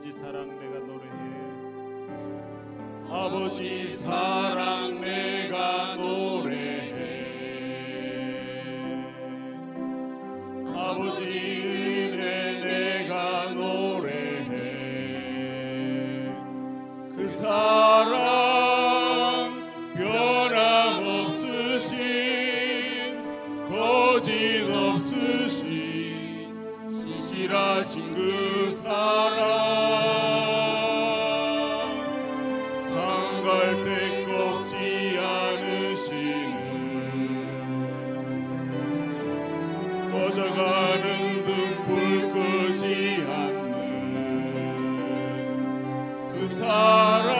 아버지 사랑 내가 노래해. 아버지 사랑 내가 노래해. 아버지 은혜 내가 노래해. 그 사랑 변함없으신 거짓없으신 신실하신 그 사랑 상갈 때 꺾지 않으시는 꺼져가는 등불 끄지 않는 그 사랑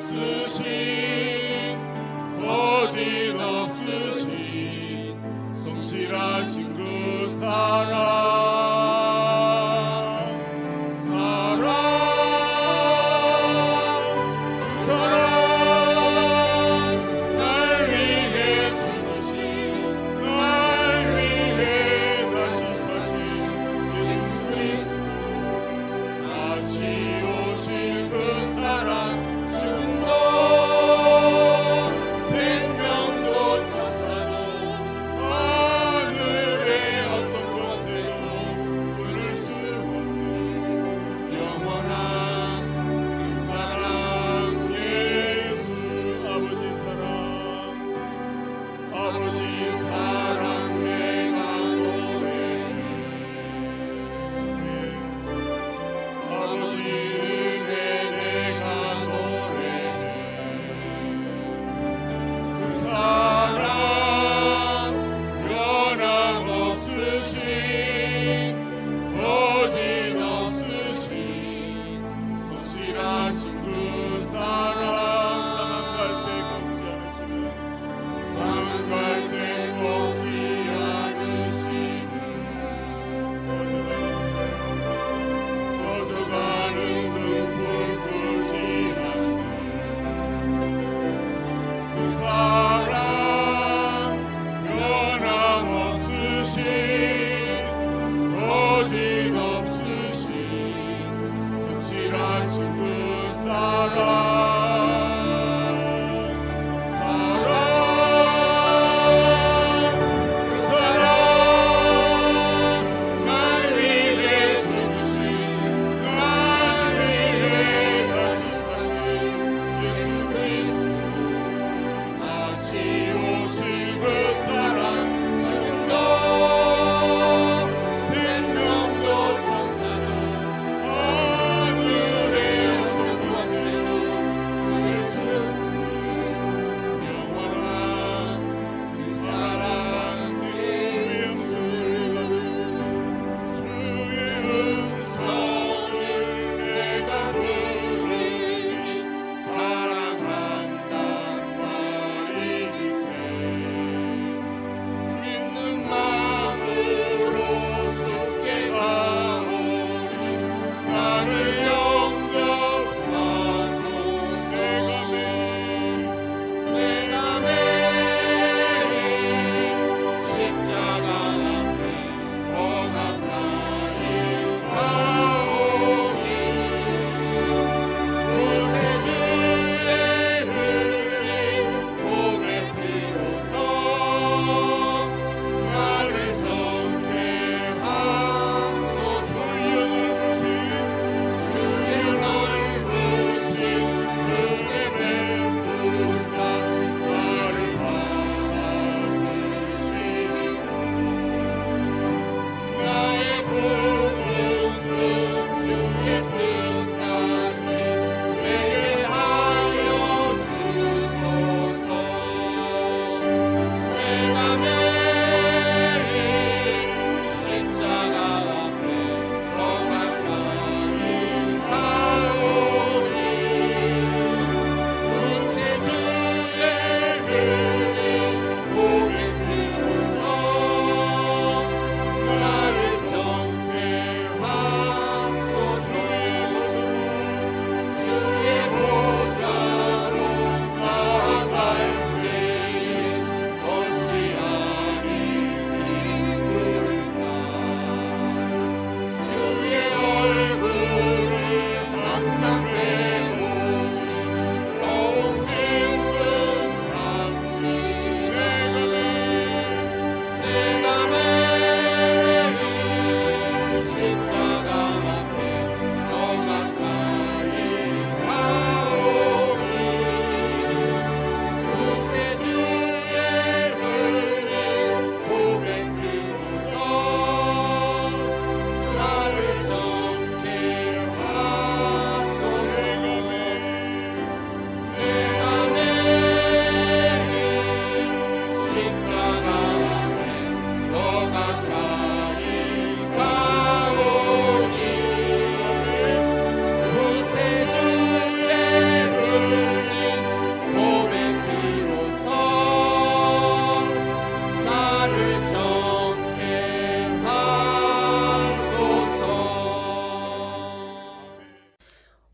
거짓없으신 성실하신 그 사랑 하늘에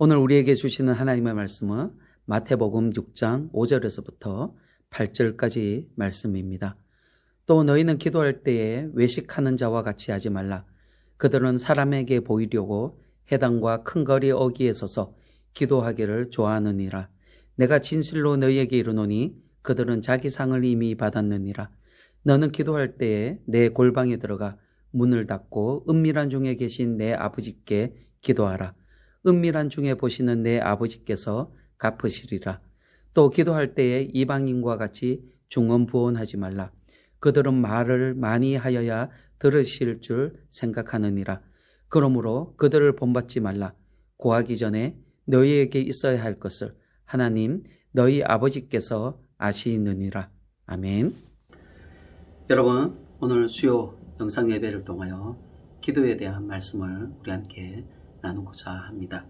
오늘 우리에게 주시는 하나님의 말씀은 마태복음 6장 5절에서부터 8절까지 말씀입니다. 또 너희는 기도할 때에 외식하는 자와 같이 하지 말라. 그들은 사람에게 보이려고 회당과 큰 거리 어귀에 서서 기도하기를 좋아하느니라. 내가 진실로 너희에게 이르노니 그들은 자기 상을 이미 받았느니라. 너는 기도할 때에 내 골방에 들어가 문을 닫고 은밀한 중에 계신 내 아버지께 기도하라. 은밀한 중에 보시는 내 아버지께서 갚으시리라. 또 기도할 때에 이방인과 같이 중언부언하지 말라. 그들은 말을 많이 하여야 들으실 줄 생각하느니라. 그러므로 그들을 본받지 말라. 고하기 전에 너희에게 있어야 할 것을 하나님 너희 아버지께서 아시느니라. 아멘. 여러분, 오늘 수요 영상 예배를 통하여 기도에 대한 말씀을 우리 함께 나누고자 합니다.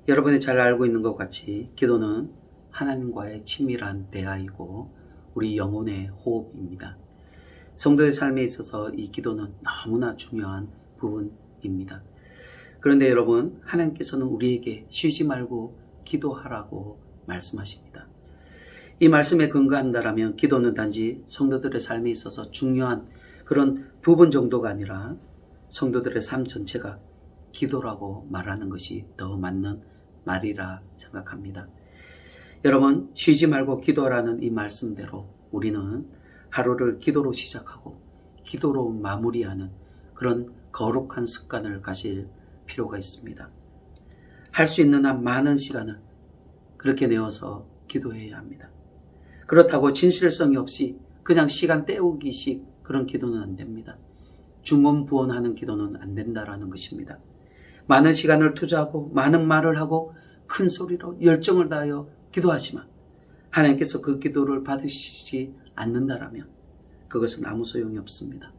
여러분이 잘 알고 있는 것 같이 기도는 하나님과의 친밀한 대화이고 우리 영혼의 호흡입니다. 성도의 삶에 있어서 이 기도는 너무나 중요한 부분입니다. 그런데 여러분, 하나님께서는 우리에게 쉬지 말고 기도하라고 말씀하십니다. 이 말씀에 근거한다라면 기도는 단지 성도들의 삶에 있어서 중요한 그런 부분 정도가 아니라 성도들의 삶 전체가 기도라고 말하는 것이 더 맞는 말이라 생각합니다. 여러분, 쉬지 말고 기도하라는 이 말씀대로 우리는 하루를 기도로 시작하고 기도로 마무리하는 그런 거룩한 습관을 가질 필요가 있습니다. 할 수 있는 한 많은 시간을 그렇게 내어서 기도해야 합니다. 그렇다고 진실성이 없이 그냥 시간 때우기식 그런 기도는 안 됩니다. 중언부언하는 기도는 안 된다라는 것입니다. 많은 시간을 투자하고 많은 말을 하고 큰 소리로 열정을 다하여 기도하지만 하나님께서 그 기도를 받으시지 않는다라면 그것은 아무 소용이 없습니다.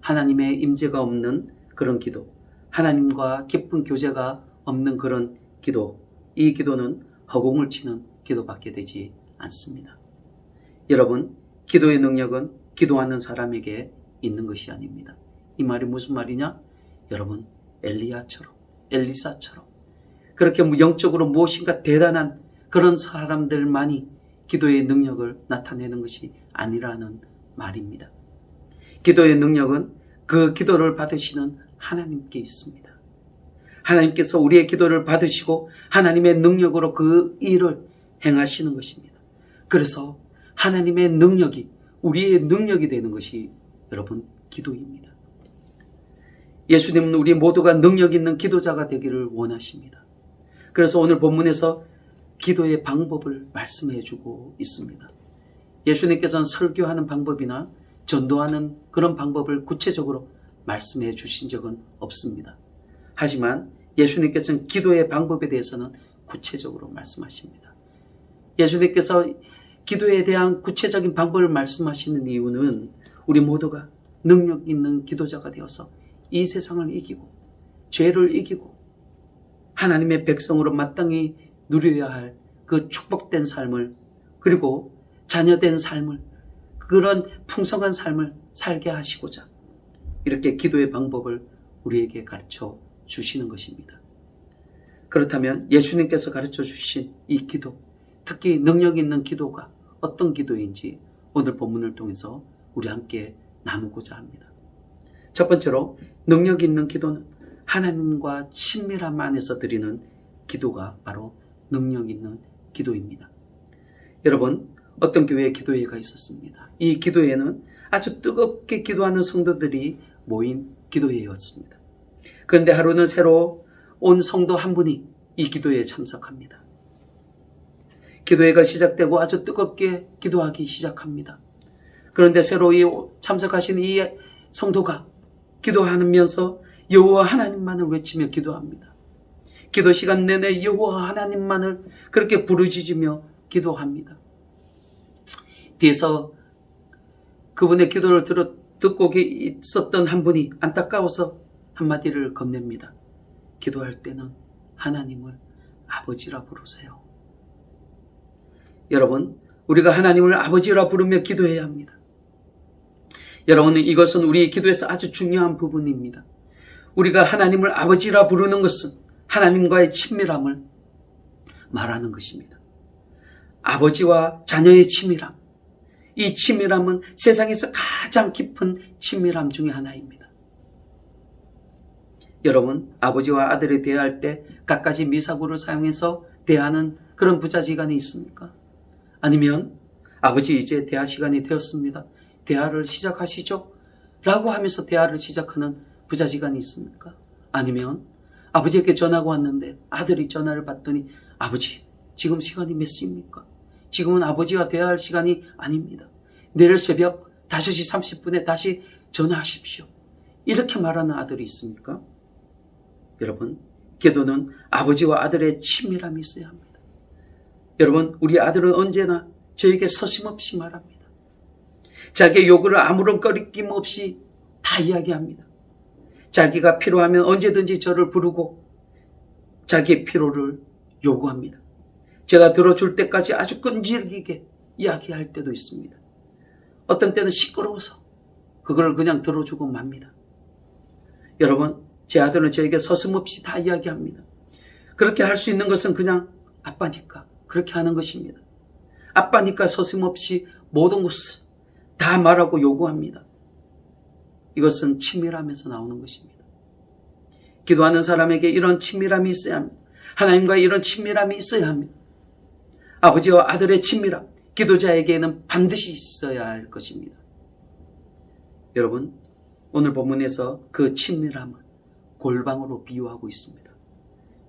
하나님의 임재가 없는 그런 기도, 하나님과 깊은 교제가 없는 그런 기도, 이 기도는 허공을 치는 기도밖에 되지 않습니다. 여러분, 기도의 능력은 기도하는 사람에게 있는 것이 아닙니다. 이 말이 무슨 말이냐? 여러분, 엘리사처럼 그렇게 영적으로 무엇인가 대단한 그런 사람들만이 기도의 능력을 나타내는 것이 아니라는 말입니다. 기도의 능력은 그 기도를 받으시는 하나님께 있습니다. 하나님께서 우리의 기도를 받으시고 하나님의 능력으로 그 일을 행하시는 것입니다. 그래서 하나님의 능력이 우리의 능력이 되는 것이 여러분 기도입니다. 예수님은 우리 모두가 능력 있는 기도자가 되기를 원하십니다. 그래서 오늘 본문에서 기도의 방법을 말씀해 주고 있습니다. 예수님께서는 설교하는 방법이나 전도하는 그런 방법을 구체적으로 말씀해 주신 적은 없습니다. 하지만 예수님께서는 기도의 방법에 대해서는 구체적으로 말씀하십니다. 예수님께서 기도에 대한 구체적인 방법을 말씀하시는 이유는 우리 모두가 능력 있는 기도자가 되어서 이 세상을 이기고 죄를 이기고 하나님의 백성으로 마땅히 누려야 할 그 축복된 삶을 그리고 자녀된 삶을 그런 풍성한 삶을 살게 하시고자 이렇게 기도의 방법을 우리에게 가르쳐 주시는 것입니다. 그렇다면 예수님께서 가르쳐 주신 이 기도, 특히 능력 있는 기도가 어떤 기도인지 오늘 본문을 통해서 우리 함께 나누고자 합니다. 첫 번째로 능력 있는 기도는 하나님과 친밀함 안에서 드리는 기도가 바로 능력 있는 기도입니다. 여러분, 어떤 교회에 기도회가 있었습니다. 이 기도회는 아주 뜨겁게 기도하는 성도들이 모인 기도회였습니다. 그런데 하루는 새로 온 성도 한 분이 이 기도회에 참석합니다. 기도회가 시작되고 아주 뜨겁게 기도하기 시작합니다. 그런데 새로 참석하신 이 성도가 기도하면서 여호와 하나님만을 외치며 기도합니다. 기도 시간 내내 여호와 하나님만을 그렇게 부르짖으며 기도합니다. 뒤에서 그분의 기도를 듣고 있었던 한 분이 안타까워서 한마디를 건넵니다. 기도할 때는 하나님을 아버지라 부르세요. 여러분, 우리가 하나님을 아버지라 부르며 기도해야 합니다. 여러분, 이것은 우리 기도에서 아주 중요한 부분입니다. 우리가 하나님을 아버지라 부르는 것은 하나님과의 친밀함을 말하는 것입니다. 아버지와 자녀의 친밀함. 이 친밀함은 세상에서 가장 깊은 친밀함 중에 하나입니다. 여러분, 아버지와 아들이 대화할 때 갖가지 미사구를 사용해서 대하는 그런 부자지간이 있습니까? 아니면 아버지 이제 대화 시간이 되었습니다. 대화를 시작하시죠? 라고 하면서 대화를 시작하는 부자지간이 있습니까? 아니면 아버지에게 전화가 왔는데 아들이 전화를 받더니 아버지 지금 시간이 몇 시입니까? 지금은 아버지와 대화할 시간이 아닙니다. 내일 새벽 5시 30분에 다시 전화하십시오. 이렇게 말하는 아들이 있습니까? 여러분, 기도는 아버지와 아들의 친밀함이 있어야 합니다. 여러분, 우리 아들은 언제나 저에게 서슴없이 말합니다. 자기의 요구를 아무런 꺼리낌 없이 다 이야기합니다. 자기가 필요하면 언제든지 저를 부르고 자기의 필요를 요구합니다. 제가 들어줄 때까지 아주 끈질기게 이야기할 때도 있습니다. 어떤 때는 시끄러워서 그걸 그냥 들어주고 맙니다. 여러분, 제 아들은 저에게 서슴없이 다 이야기합니다. 그렇게 할 수 있는 것은 그냥 아빠니까 그렇게 하는 것입니다. 아빠니까 서슴없이 모든 것을 다 말하고 요구합니다. 이것은 친밀함에서 나오는 것입니다. 기도하는 사람에게 이런 친밀함이 있어야 합니다. 하나님과 이런 친밀함이 있어야 합니다. 아버지와 아들의 친밀함, 기도자에게는 반드시 있어야 할 것입니다. 여러분, 오늘 본문에서 그 친밀함을 골방으로 비유하고 있습니다.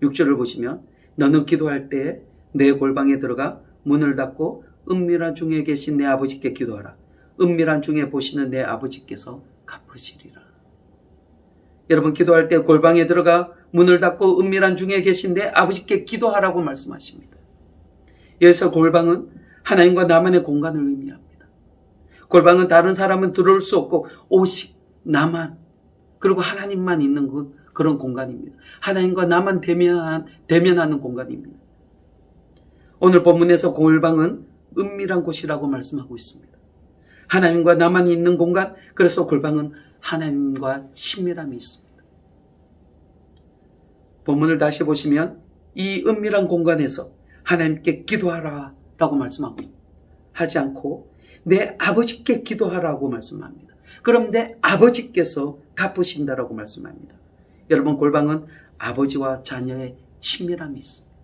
6절을 보시면 너는 기도할 때에 내 골방에 들어가 문을 닫고 은밀한 중에 계신 내 아버지께 기도하라. 은밀한 중에 보시는 내 아버지께서 갚으시리라. 여러분, 기도할 때 골방에 들어가 문을 닫고 은밀한 중에 계신 내 아버지께 기도하라고 말씀하십니다. 여기서 골방은 하나님과 나만의 공간을 의미합니다. 골방은 다른 사람은 들어올 수 없고 오직 나만 그리고 하나님만 있는 그런 공간입니다. 하나님과 나만 대면하는 공간입니다. 오늘 본문에서 골방은 은밀한 곳이라고 말씀하고 있습니다. 하나님과 나만 있는 공간, 그래서 골방은 하나님과 친밀함이 있습니다. 본문을 다시 보시면 이 은밀한 공간에서 하나님께 기도하라 라고 하지 않고 내 아버지께 기도하라고 말씀합니다. 그럼 내 아버지께서 갚으신다라고 말씀합니다. 여러분, 골방은 아버지와 자녀의 친밀함이 있습니다.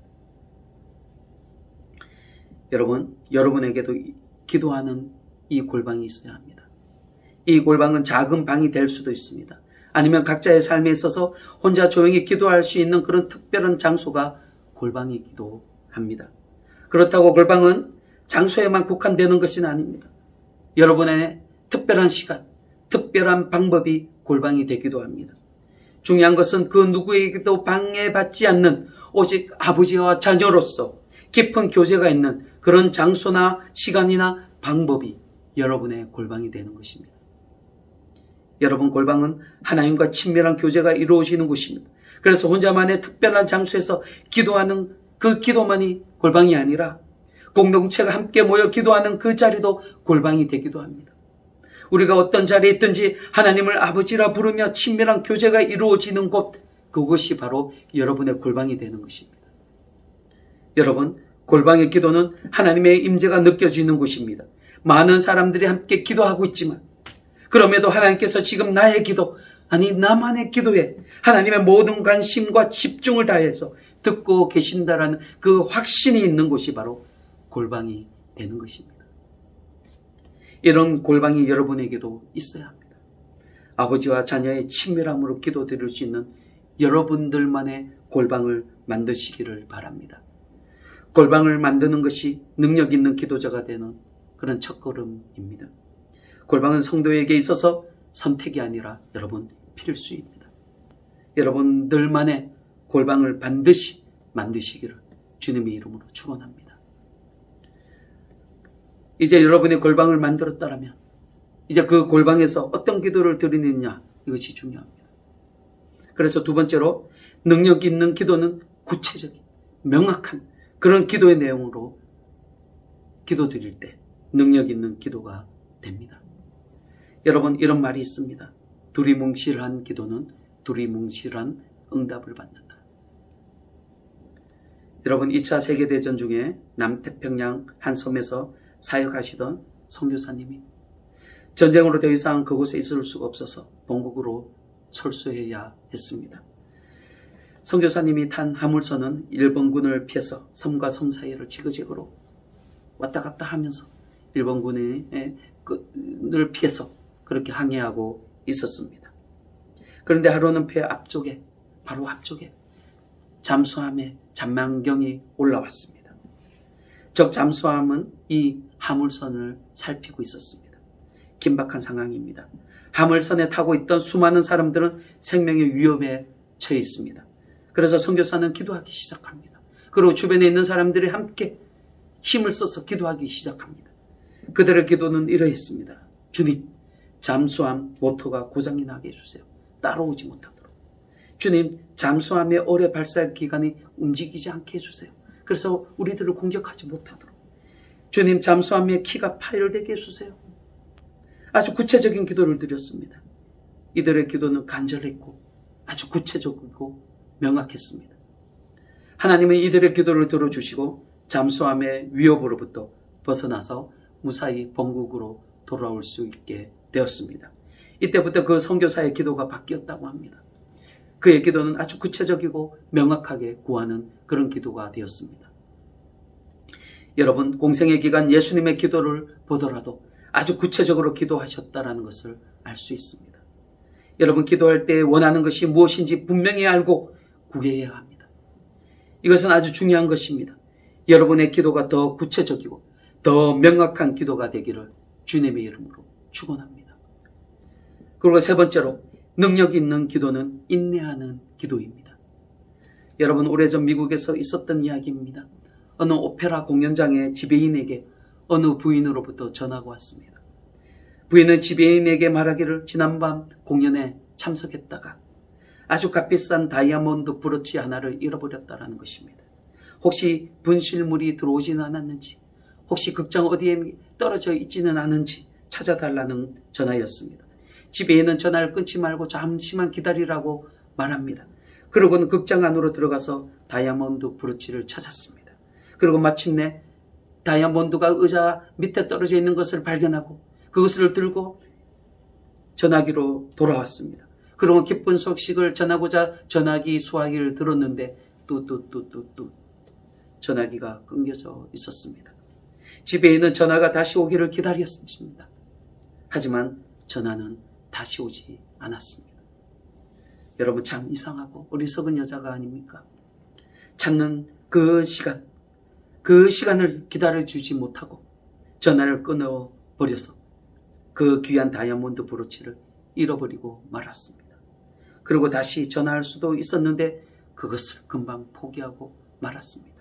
여러분, 여러분에게도 기도하는 이 골방이 있어야 합니다. 이 골방은 작은 방이 될 수도 있습니다. 아니면 각자의 삶에 있어서 혼자 조용히 기도할 수 있는 그런 특별한 장소가 골방이기도 합니다. 그렇다고 골방은 장소에만 국한되는 것은 아닙니다. 여러분의 특별한 시간, 특별한 방법이 골방이 되기도 합니다. 중요한 것은 그 누구에게도 방해받지 않는 오직 아버지와 자녀로서 깊은 교제가 있는 그런 장소나 시간이나 방법이 여러분의 골방이 되는 것입니다. 여러분, 골방은 하나님과 친밀한 교제가 이루어지는 곳입니다. 그래서 혼자만의 특별한 장소에서 기도하는 그 기도만이 골방이 아니라 공동체가 함께 모여 기도하는 그 자리도 골방이 되기도 합니다. 우리가 어떤 자리에 있든지 하나님을 아버지라 부르며 친밀한 교제가 이루어지는 곳, 그것이 바로 여러분의 골방이 되는 것입니다. 여러분, 골방의 기도는 하나님의 임재가 느껴지는 곳입니다. 많은 사람들이 함께 기도하고 있지만 그럼에도 하나님께서 지금 나의 기도, 아니 나만의 기도에 하나님의 모든 관심과 집중을 다해서 듣고 계신다라는 그 확신이 있는 곳이 바로 골방이 되는 것입니다. 이런 골방이 여러분에게도 있어야 합니다. 아버지와 자녀의 친밀함으로 기도드릴 수 있는 여러분들만의 골방을 만드시기를 바랍니다. 골방을 만드는 것이 능력 있는 기도자가 되는 그런 첫걸음입니다. 골방은 성도에게 있어서 선택이 아니라 여러분 필수입니다. 여러분들만의 골방을 반드시 만드시기를 주님의 이름으로 축원합니다. 이제 여러분의 골방을 만들었다면 이제 그 골방에서 어떤 기도를 드리느냐, 이것이 중요합니다. 그래서 두 번째로 능력 있는 기도는 구체적인 명확한 그런 기도의 내용으로 기도 드릴 때 능력 있는 기도가 됩니다. 여러분, 이런 말이 있습니다. 두리뭉실한 기도는 두리뭉실한 응답을 받는다. 여러분 2차 세계대전 중에 남태평양 한 섬에서 사역하시던 선교사님이 전쟁으로 더 이상 그곳에 있을 수가 없어서 본국으로 철수해야 했습니다. 선교사님이 탄 화물선은 일본군을 피해서 섬과 섬 사이를 지그재그로 왔다 갔다 하면서 일본군을 피해서 그렇게 항해하고 있었습니다. 그런데 하루는 배 앞쪽에, 바로 앞쪽에 잠수함에 잔망경이 올라왔습니다. 적 잠수함은 이 화물선을 살피고 있었습니다. 긴박한 상황입니다. 화물선에 타고 있던 수많은 사람들은 생명의 위험에 처해 있습니다. 그래서 선교사는 기도하기 시작합니다. 그리고 주변에 있는 사람들이 함께 힘을 써서 기도하기 시작합니다. 그들의 기도는 이러했습니다. 주님, 잠수함 모터가 고장이 나게 해주세요. 따라오지 못하도록. 주님, 잠수함의 어뢰 발사 기관이 움직이지 않게 해주세요. 그래서 우리들을 공격하지 못하도록. 주님, 잠수함의 키가 파열되게 해주세요. 아주 구체적인 기도를 드렸습니다. 이들의 기도는 간절했고 아주 구체적이고 명확했습니다. 하나님은 이들의 기도를 들어주시고 잠수함의 위협으로부터 벗어나서 무사히 본국으로 돌아올 수 있게 되었습니다. 이때부터 그 선교사의 기도가 바뀌었다고 합니다. 그의 기도는 아주 구체적이고 명확하게 구하는 그런 기도가 되었습니다. 여러분, 공생의 기간 예수님의 기도를 보더라도 아주 구체적으로 기도하셨다는 것을 알 수 있습니다. 여러분, 기도할 때 원하는 것이 무엇인지 분명히 알고 구해야 합니다. 이것은 아주 중요한 것입니다. 여러분의 기도가 더 구체적이고 더 명확한 기도가 되기를 주님의 이름으로 축원합니다. 그리고 세 번째로 능력 있는 기도는 인내하는 기도입니다. 여러분, 오래전 미국에서 있었던 이야기입니다. 어느 오페라 공연장의 지배인에게 어느 부인으로부터 전화가 왔습니다. 부인은 지배인에게 말하기를 지난밤 공연에 참석했다가 아주 값비싼 다이아몬드 브로치 하나를 잃어버렸다는 것입니다. 혹시 분실물이 들어오지는 않았는지, 혹시 극장 어디에 떨어져 있지는 않은지 찾아달라는 전화였습니다. 지배인은 전화를 끊지 말고 잠시만 기다리라고 말합니다. 그러고는 극장 안으로 들어가서 다이아몬드 브로치를 찾았습니다. 그리고 마침내 다이아몬드가 의자 밑에 떨어져 있는 것을 발견하고 그것을 들고 전화기로 돌아왔습니다. 그리고 기쁜 소식을 전하고자 전화기 수화기를 들었는데 뚜뚜뚜뚜뚜 전화기가 끊겨져 있었습니다. 지배인은 전화가 다시 오기를 기다렸습니다. 하지만 전화는 다시 오지 않았습니다. 여러분, 참 이상하고 어리석은 여자가 아닙니까? 찾는 그 시간을 기다려주지 못하고 전화를 끊어버려서 그 귀한 다이아몬드 브로치를 잃어버리고 말았습니다. 그리고 다시 전화할 수도 있었는데 그것을 금방 포기하고 말았습니다.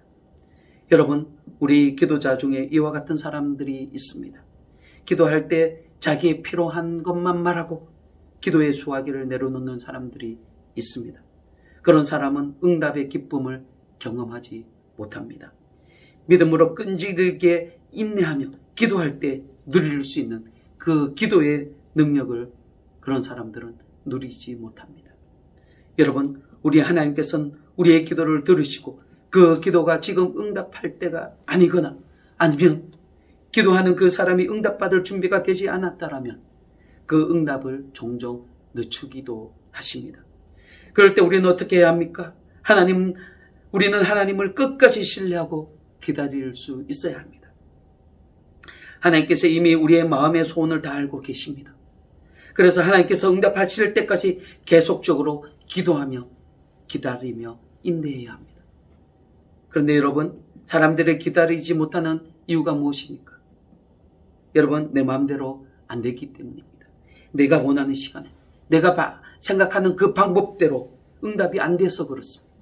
여러분, 우리 기도자 중에 이와 같은 사람들이 있습니다. 기도할 때 자기의 필요한 것만 말하고 기도의 수화기를 내려놓는 사람들이 있습니다. 그런 사람은 응답의 기쁨을 경험하지 못합니다. 믿음으로 끈질기게 인내하며 기도할 때 누릴 수 있는 그 기도의 능력을 그런 사람들은 누리지 못합니다. 여러분, 우리 하나님께서는 우리의 기도를 들으시고 그 기도가 지금 응답할 때가 아니거나 아니면 기도하는 그 사람이 응답받을 준비가 되지 않았다라면 그 응답을 종종 늦추기도 하십니다. 그럴 때 우리는 어떻게 해야 합니까? 우리는 하나님을 끝까지 신뢰하고 기다릴 수 있어야 합니다. 하나님께서 이미 우리의 마음의 소원을 다 알고 계십니다. 그래서 하나님께서 응답하실 때까지 계속적으로 기도하며 기다리며 인내해야 합니다. 그런데 여러분, 사람들을 기다리지 못하는 이유가 무엇입니까? 여러분, 내 마음대로 안 되기 때문입니다. 내가 원하는 시간에 내가 생각하는 그 방법대로 응답이 안 돼서 그렇습니다.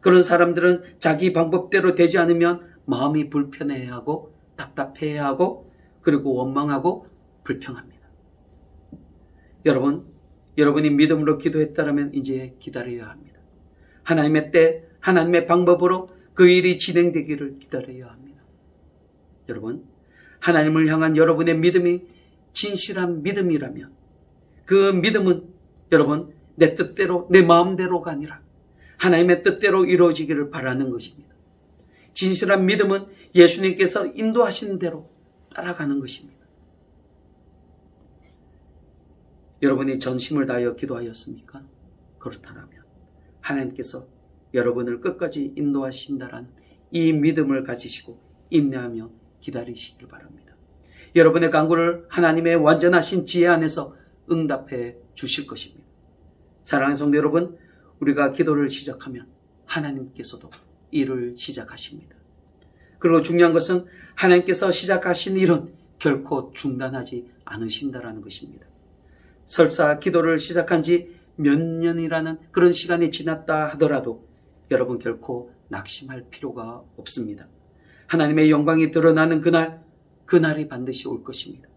그런 사람들은 자기 방법대로 되지 않으면 마음이 불편해하고 답답해하고 그리고 원망하고 불평합니다. 여러분이 믿음으로 기도했다면 이제 기다려야 합니다. 하나님의 때, 하나님의 방법으로 그 일이 진행되기를 기다려야 합니다. 여러분, 하나님을 향한 여러분의 믿음이 진실한 믿음이라면 그 믿음은 여러분, 내 뜻대로 내 마음대로가 아니라 하나님의 뜻대로 이루어지기를 바라는 것입니다. 진실한 믿음은 예수님께서 인도하시는 대로 따라가는 것입니다. 여러분이 전심을 다하여 기도하였습니까? 그렇다면 하나님께서 여러분을 끝까지 인도하신다라는 이 믿음을 가지시고 인내하며 기다리시길 바랍니다. 여러분의 간구를 하나님의 완전하신 지혜 안에서 응답해 주실 것입니다. 사랑하는 성도 여러분, 우리가 기도를 시작하면 하나님께서도 일을 시작하십니다. 그리고 중요한 것은 하나님께서 시작하신 일은 결코 중단하지 않으신다라는 것입니다. 설사 기도를 시작한 지 몇 년이라는 그런 시간이 지났다 하더라도 여러분 결코 낙심할 필요가 없습니다. 하나님의 영광이 드러나는 그날이 반드시 올 것입니다.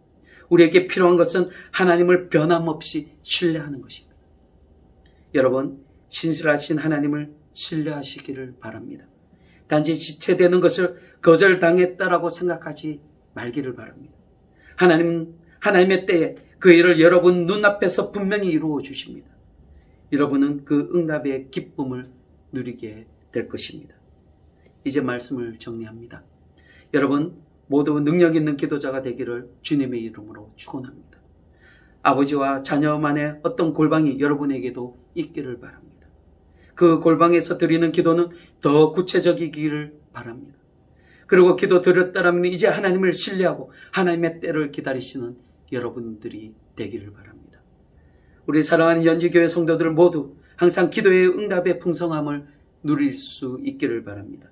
우리에게 필요한 것은 하나님을 변함없이 신뢰하는 것입니다. 여러분, 신실하신 하나님을 신뢰하시기를 바랍니다. 단지 지체되는 것을 거절당했다라고 생각하지 말기를 바랍니다. 하나님의 때에 그 일을 여러분 눈앞에서 분명히 이루어 주십니다. 여러분은 그 응답의 기쁨을 누리게 될 것입니다. 이제 말씀을 정리합니다. 여러분 모두 능력 있는 기도자가 되기를 주님의 이름으로 축원합니다. 아버지와 자녀만의 어떤 골방이 여러분에게도 있기를 바랍니다. 그 골방에서 드리는 기도는 더 구체적이기를 바랍니다. 그리고 기도 드렸다라면 이제 하나님을 신뢰하고 하나님의 때를 기다리시는 여러분들이 되기를 바랍니다. 우리 사랑하는 연지교회 성도들 모두 항상 기도의 응답의 풍성함을 누릴 수 있기를 바랍니다.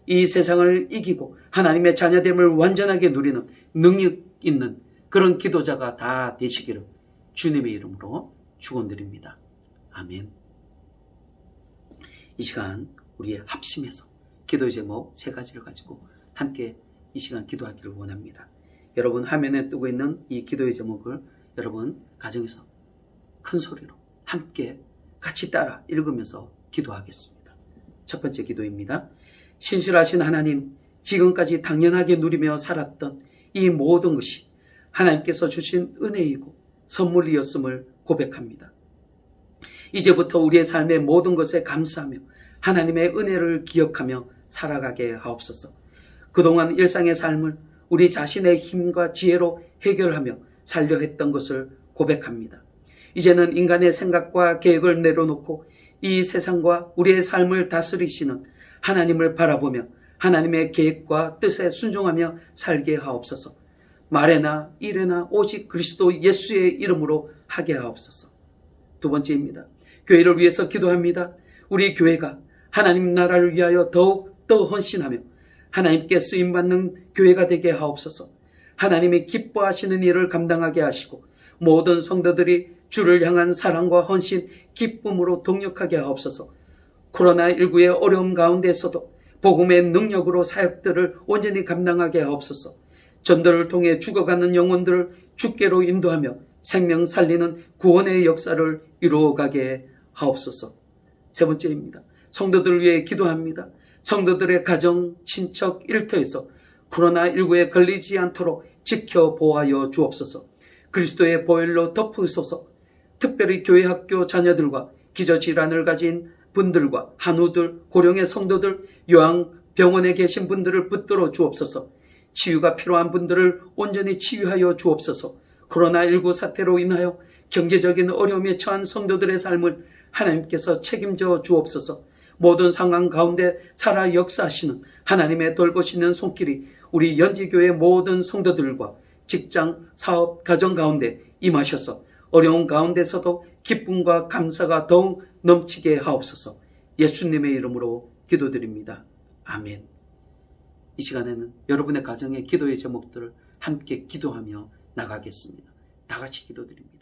이 세상을 이기고 하나님의 자녀됨을 완전하게 누리는 능력 있는 그런 기도자가 다 되시기를 주님의 이름으로 축원드립니다. 아멘. 이 시간 우리 합심해서 기도 제목 3가지를 가지고 함께 이 시간 기도하기를 원합니다. 여러분 화면에 뜨고 있는 이 기도의 제목을 여러분 가정에서 큰 소리로 함께 같이 따라 읽으면서 기도하겠습니다. 첫 번째 기도입니다. 신실하신 하나님, 지금까지 당연하게 누리며 살았던 이 모든 것이 하나님께서 주신 은혜이고 선물이었음을 고백합니다. 이제부터 우리의 삶의 모든 것에 감사하며 하나님의 은혜를 기억하며 살아가게 하옵소서. 그동안 일상의 삶을 우리 자신의 힘과 지혜로 해결하며 살려 했던 것을 고백합니다. 이제는 인간의 생각과 계획을 내려놓고 이 세상과 우리의 삶을 다스리시는 하나님을 바라보며 하나님의 계획과 뜻에 순종하며 살게 하옵소서. 말에나 일에나 오직 그리스도 예수의 이름으로 하게 하옵소서. 두 번째입니다. 교회를 위해서 기도합니다. 우리 교회가 하나님 나라를 위하여 더욱 더 헌신하며 하나님께 쓰임받는 교회가 되게 하옵소서. 하나님이 기뻐하시는 일을 감당하게 하시고 모든 성도들이 주를 향한 사랑과 헌신, 기쁨으로 동력하게 하옵소서. 코로나19의 어려움 가운데서도 복음의 능력으로 사역들을 온전히 감당하게 하옵소서. 전도를 통해 죽어가는 영혼들을 주께로 인도하며 생명 살리는 구원의 역사를 이루어가게 하옵소서. 세 번째입니다. 성도들을 위해 기도합니다. 성도들의 가정, 친척, 일터에서 코로나19에 걸리지 않도록 지켜 보호하여 주옵소서. 그리스도의 보혈로 덮으소서. 특별히 교회 학교 자녀들과 기저질환을 가진 분들과 한우들, 고령의 성도들, 요양병원에 계신 분들을 붙들어 주옵소서. 치유가 필요한 분들을 온전히 치유하여 주옵소서. 코로나19 사태로 인하여 경제적인 어려움에 처한 성도들의 삶을 하나님께서 책임져 주옵소서. 모든 상황 가운데 살아 역사하시는 하나님의 돌보시는 손길이 우리 연지교회 모든 성도들과 직장, 사업, 가정 가운데 임하셔서 어려운 가운데서도 기쁨과 감사가 더욱 넘치게 하옵소서. 예수님의 이름으로 기도드립니다. 아멘. 이 시간에는 여러분의 가정의 기도의 제목들을 함께 기도하며 나가겠습니다. 다 같이 기도드립니다.